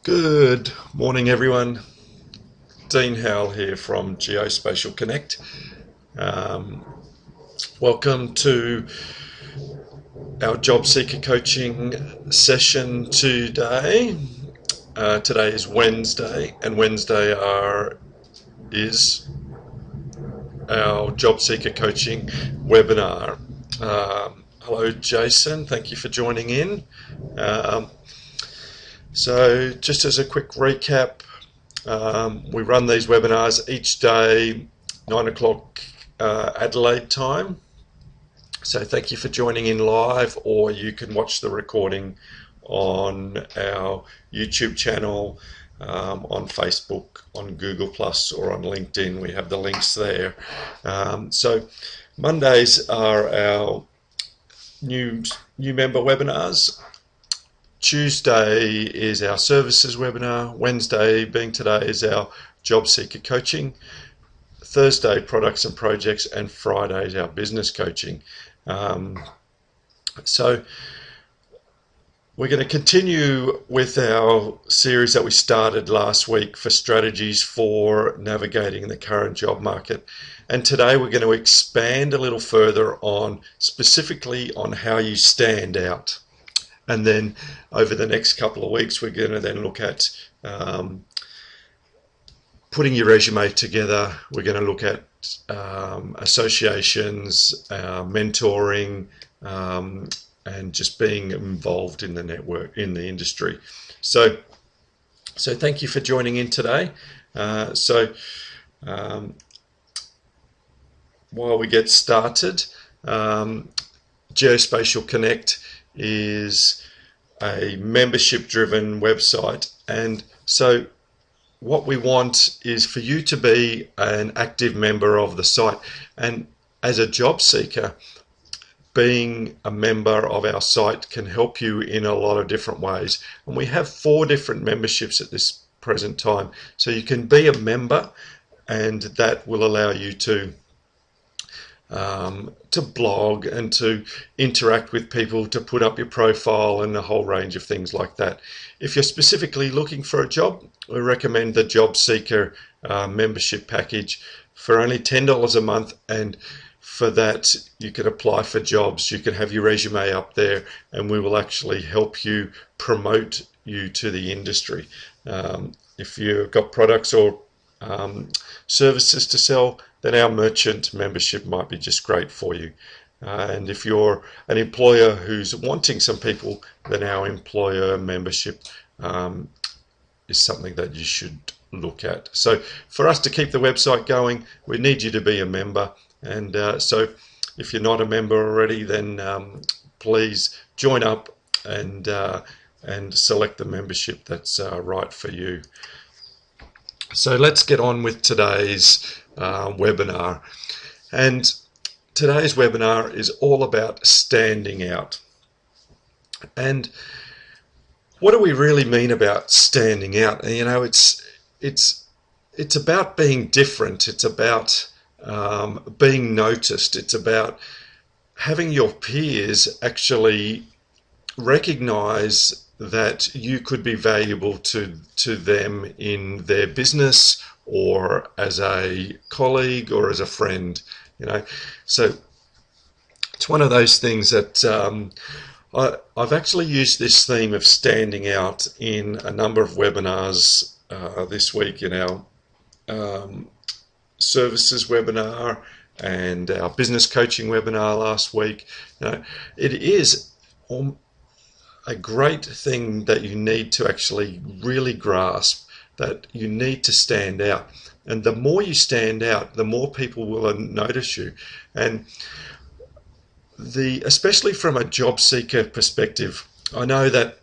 Good morning, everyone. Dean Howell here from Geospatial Connect. Um, Welcome to our job seeker coaching session today. Today is Wednesday, and is our job seeker coaching webinar. Hello, Jason. Thank you for joining in. So, just as a quick recap, we run these webinars each day, 9 o'clock Adelaide time. So thank you for joining in live, or you can watch the recording on our YouTube channel, on Facebook, on Google Plus, or on LinkedIn. We have the links there. So Mondays are our new member webinars. Tuesday is our services webinar. Wednesday, being today, is our job seeker coaching. Thursday, products and projects, and Friday is our business coaching. So we're going to continue with our series that we started last week for strategies for navigating the current job market. And today we're going to expand a little further on specifically on how you stand out. And then over the next couple of weeks, we're going to then look at putting your resume together. We're going to look at associations, mentoring, and just being involved in the network, in the industry. So thank you for joining in today. While we get started, Geospatial Connect is a membership-driven website, and so what we want is for you to be an active member of the site. And as a job seeker, being a member of our site can help you in a lot of different ways. And we have 4 different memberships at this present time. So you can be a member, and that will allow you to blog and to interact with people, to put up your profile, and a whole range of things like that. If you're specifically looking for a job, we recommend the Job Seeker membership package for only $10 a month, and for that you can apply for jobs. You can have your resume up there, and we will actually help you promote you to the industry. If you've got products or services to sell, then our merchant membership might be just great for you. And if you're an employer who's wanting some people, then our employer membership is something that you should look at. So for us to keep the website going, we need you to be a member. And so if you're not a member already, then please join up and select the membership that's right for you. So let's get on with today's webinar. And today's webinar is all about standing out. And what do we really mean about standing out? You know, it's about being different. It's about being noticed. It's about having your peers actually recognize that you could be valuable to them in their business, or as a colleague, or as a friend. You know, so it's one of those things that I've actually used this theme of standing out in a number of webinars this week, in our services webinar and our business coaching webinar last week. You know, it is a great thing that you need to actually really grasp, that you need to stand out. And the more you stand out, the more people will notice you. And especially from a job seeker perspective, I know that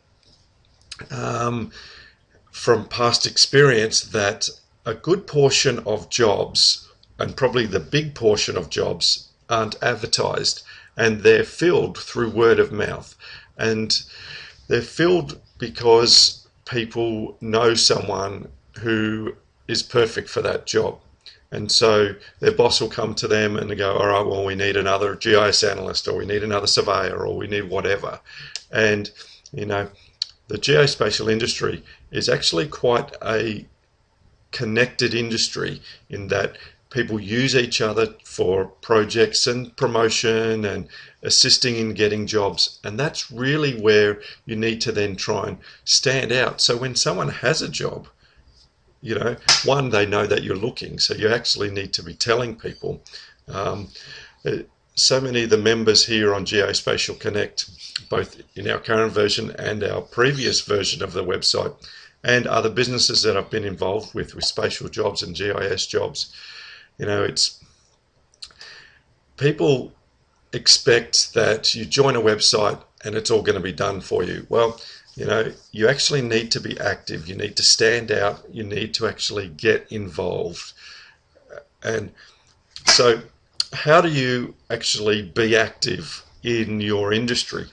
from past experience that a good portion of jobs, and probably the big portion of jobs, aren't advertised, and they're filled through word of mouth. And they're filled because people know someone who is perfect for that job. And so their boss will come to them and they go, all right, well, we need another GIS analyst, or we need another surveyor, or we need whatever. And, you know, the geospatial industry is actually quite a connected industry in that people use each other for projects and promotion and assisting in getting jobs, and that's really where you need to then try and stand out. So when someone has a job, one, they know that you're looking, so you actually need to be telling people. So many of the members here on Geospatial Connect, both in our current version and our previous version of the website, and other businesses that I've been involved with spatial jobs and GIS jobs, it's people expect that you join a website and it's all going to be done for you. Well, you actually need to be active. You need to stand out. You need to actually get involved. And so how do you actually be active in your industry?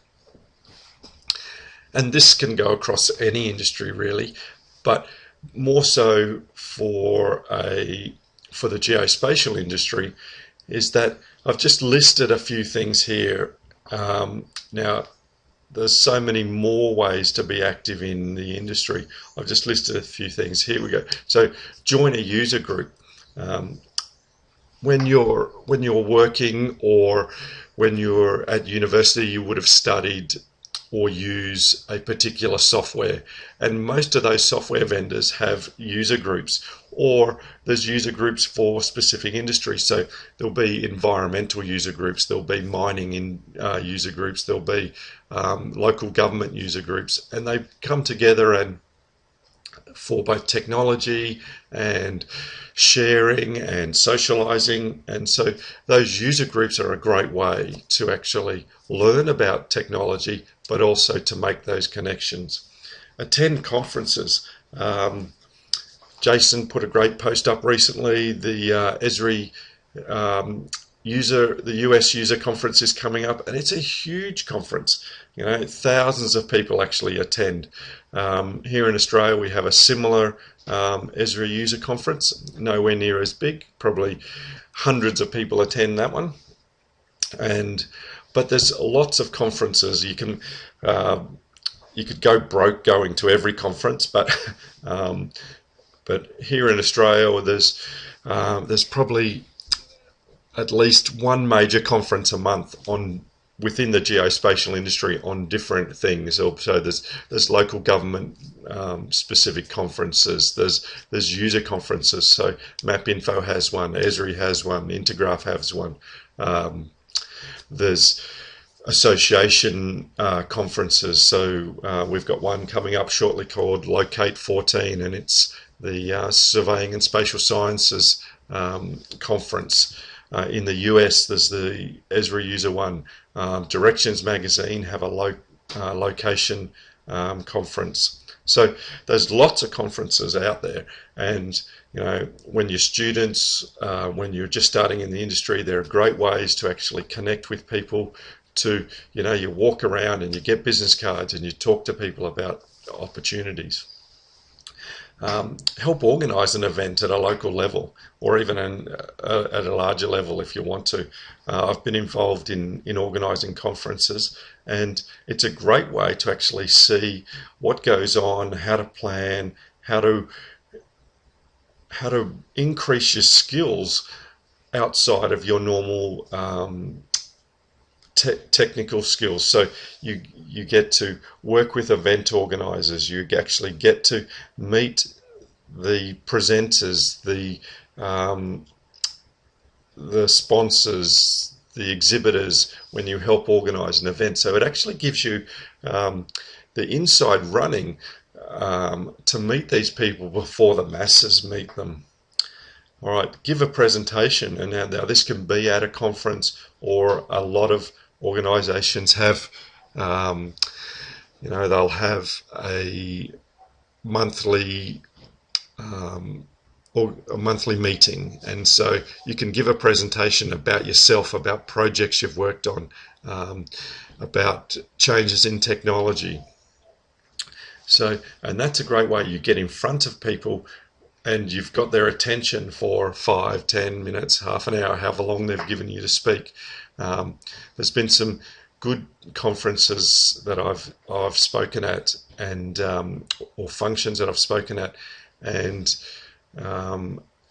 And this can go across any industry really, but more so for the geospatial industry, is that I've just listed a few things here. Now, there's so many more ways to be active in the industry. I've just listed a few things. Here we go. So join a user group. When you're working or when you're at university, you would have studied or use a particular software, and most of those software vendors have user groups, or there's user groups for specific industries. So there'll be environmental user groups, there'll be mining user groups, there'll be local government user groups, and they come together and for both technology and sharing and socializing. And so those user groups are a great way to actually learn about technology, but also to make those connections. Attend conferences. Jason put a great post up recently. The Esri the US user conference is coming up, and it's a huge conference. Thousands of people actually attend. Here in Australia, we have a similar Esri user conference, nowhere near as big. Probably hundreds of people attend that one. But there's lots of conferences. You could go broke going to every conference, but here in Australia, there's probably at least one major conference a month within the geospatial industry on different things. So there's local government specific conferences, there's user conferences. So MapInfo has one, Esri has one, Intergraph has one. There's association conferences. So we've got one coming up shortly called Locate 14, and it's the Surveying and Spatial Sciences conference. In the US, there's the Esri user one. Directions Magazine have a location conference. So there's lots of conferences out there, and when you're students, when you're just starting in the industry, there are great ways to actually connect with people. You walk around and you get business cards and you talk to people about opportunities. Help organise an event at a local level, or even at a larger level if you want to. I've been involved in organising conferences, and it's a great way to actually see what goes on, how to plan, how to increase your skills outside of your normal technical skills. So you get to work with event organisers, you actually get to meet the presenters, the sponsors, the exhibitors when you help organise an event. So it actually gives you the inside running to meet these people before the masses meet them. All right, give a presentation, and now this can be at a conference, or a lot of organisations have, they'll have a monthly or a monthly meeting, and so you can give a presentation about yourself, about projects you've worked on, about changes in technology. So, and that's a great way. You get in front of people and you've got their attention for 5, 10 minutes, half an hour, however long they've given you to speak. There's been some good conferences that I've spoken at, and or functions that I've spoken at, and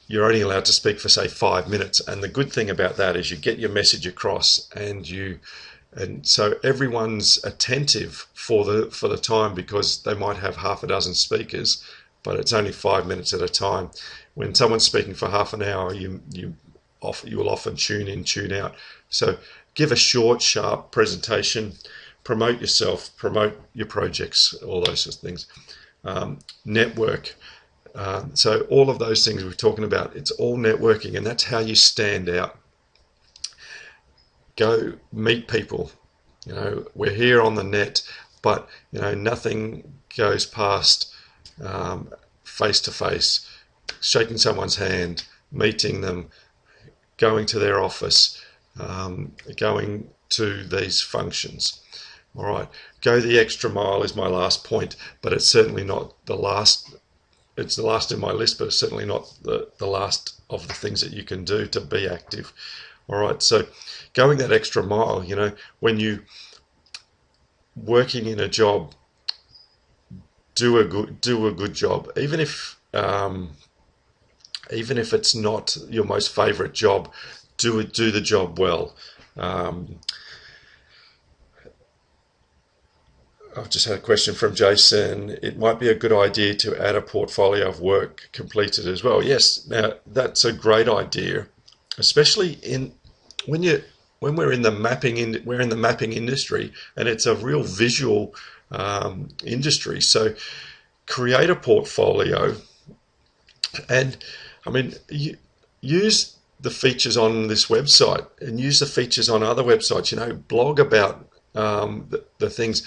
you're only allowed to speak for say 5 minutes. And the good thing about that is you get your message across, and so everyone's attentive for the time, because they might have half a dozen speakers, but it's only 5 minutes at a time. When someone's speaking for half an hour, you will often tune in, tune out. So give a short, sharp presentation, promote yourself, promote your projects, all those sorts of things. Network. So all of those things we're talking about, it's all networking, and that's how you stand out. Go meet people. We're here on the net, but nothing goes past face to face, shaking someone's hand, meeting them, going to their office, going to these functions. All right, go the extra mile is my last point, but it's certainly not the last. It's the last in my list, but it's certainly not the last of the things that you can do to be active. All right, so going that extra mile, when you working in a job, do a good job, even if it's not your most favorite job. Do the job well. I've just had a question from Jason. It might be a good idea to add a portfolio of work completed as well. Yes, now that's a great idea, especially when we're in the mapping industry, and it's a real visual industry. So create a portfolio, and use the features on this website and use the features on other websites. Blog about the things.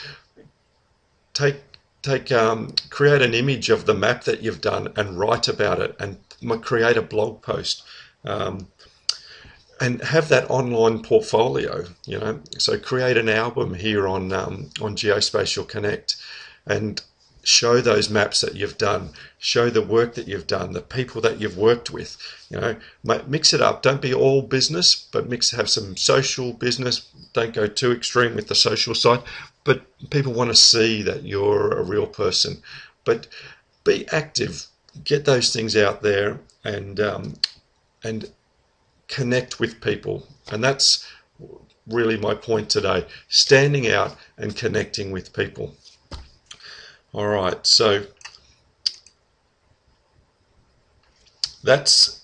Create an image of the map that you've done and write about it, and create a blog post, and have that online portfolio. So create an album here on Geospatial Connect, and show those maps that you've done, show the work that you've done, the people that you've worked with. Mix it up. Don't be all business, but have some social business. Don't go too extreme with the social side, but people want to see that you're a real person. But be active, get those things out there, and connect with people. And that's really my point today: standing out and connecting with people. All right, so that's,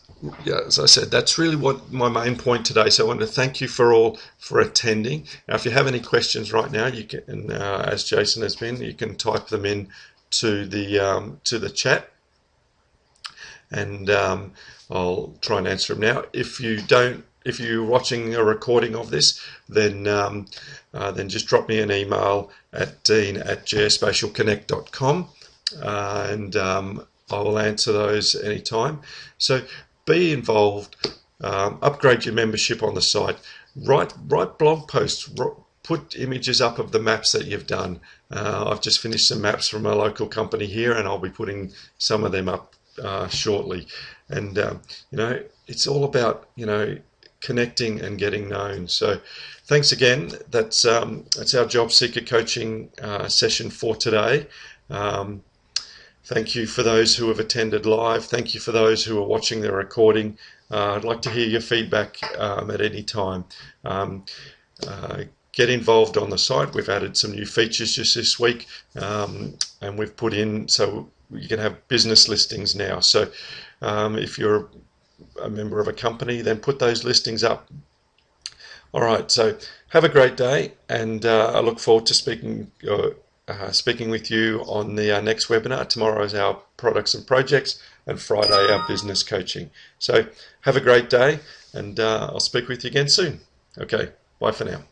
as I said, that's really what my main point today. So I want to thank you for attending. Now, if you have any questions right now, you can, as Jason has been, you can type them in to the chat, and I'll try and answer them now. If you're watching a recording of this, then just drop me an email at dean@geospatialconnect.com, and I will answer those anytime. So be involved, upgrade your membership on the site, write blog posts, put images up of the maps that you've done. I've just finished some maps from a local company here, and I'll be putting some of them up shortly. And it's all about connecting and getting known. So thanks again. That's our job seeker coaching session for today. Thank you for those who have attended live. Thank you for those who are watching the recording. I'd like to hear your feedback at any time. Get involved on the site. We've added some new features just this week, and we've put in so you can have business listings now. So if you're a member of a company, then put those listings up. All right, so have a great day, and I look forward to speaking with you on the next webinar. Tomorrow is our products and projects, and Friday our business coaching. So have a great day, and I'll speak with you again soon. Okay, bye for now.